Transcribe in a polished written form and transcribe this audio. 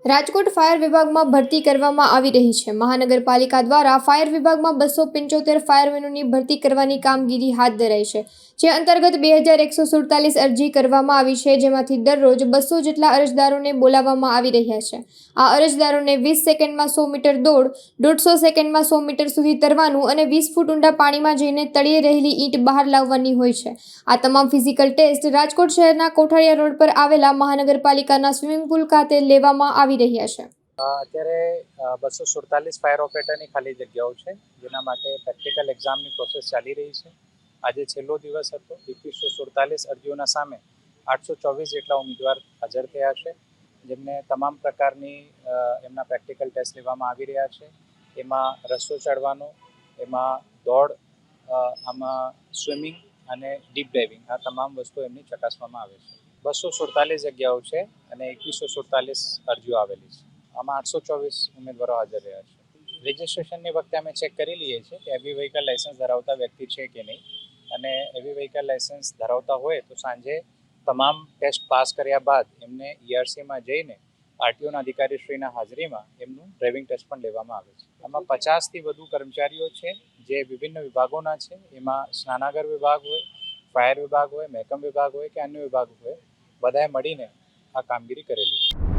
Rajkot fire વિભાગમાં ભરતી કરવામાં આવી રહી છે। મહાનગરપાલિકા દ્વારા ફાયર વિભાગમાં 275 ફાયરમેનોની ભરતી કરવાની કામગીરી હાથ ધરાઈ છે, જે અંતર્ગત 2147 અરજી કરવામાં આવી છે, જેમાંથી દરરોજ 200 જેટલા અરજદારોને બોલાવવામાં આવી રહ્યા છે। આ અરજદારોને 20 સેકન્ડમાં 100 મીટર દોડ, 150 સેકન્ડમાં 100 મીટર સુધી તરવાનું અને 20 ફૂટ ઊંડા પાણીમાં જઈને તળિયે રહેલી ઈંટ બહાર લાવવાની હોય છે। આ તમામ ફિઝિકલ ટેસ્ટ રાજકોટ શહેરના કોઠારિયા રોડ પર આવેલા મહાનગરપાલિકાના સ્વિમિંગ પુલ ખાતે લેવામાં આવી રહ્યા છે। અત્યારે 247 ફાયર ઓપરેટરની ખાલી જગ્યાઓ છે, જેના માટે પ્રેક્ટિકલ એક્ઝામની પ્રોસેસ ચાલી રહી છે। આજે છેલ્લો દિવસ હતો। 2147 અરજીઓના સામે 824 જેટલા ઉમેદવાર હાજર થયા છે, જેમને તમામ પ્રકારની એમના પ્રેક્ટિકલ ટેસ્ટ લેવામાં આવી રહ્યા છે। એમાં રસ્તો ચડવાનો, એમાં દોડ, આમાં સ્વિમિંગ અને ડીપ ડાઇવિંગ, આ તમામ વસ્તુ એમની ચકાસવામાં આવે છે। 247 જગ્યાઓ છે અને 2147 અરજીઓ આવેલી છે। આમાં 824 ઉમેદવારો હાજર રહ્યા છે। રજિસ્ટ્રેશનની વખતે અમે ચેક કરી લઈએ છીએ કે હેવી વ્હીકલ લાઇસન્સ ધરાવતા વ્યક્તિ છે કે નહીં, અને હેવી વ્હીકલ લાઇસન્સ ધરાવતા હોય તો સાંજે તમામ ટેસ્ટ પાસ કર્યા બાદ એમને ERCમાં જઈને આરટીઓના અધિકારીશ્રીના હાજરીમાં એમનું ડ્રાઇવિંગ ટેસ્ટ પણ લેવામાં આવે છે। આમાં 50થી વધુ કર્મચારીઓ છે, જે વિભિન્ન વિભાગોના છે। એમાં સ્નાનાગર વિભાગ હોય, ફાયર વિભાગ હોય, મહેકમ વિભાગ હોય કે અન્ય વિભાગ હોય, બધાએ મળીને આ કામગીરી કરેલી છે।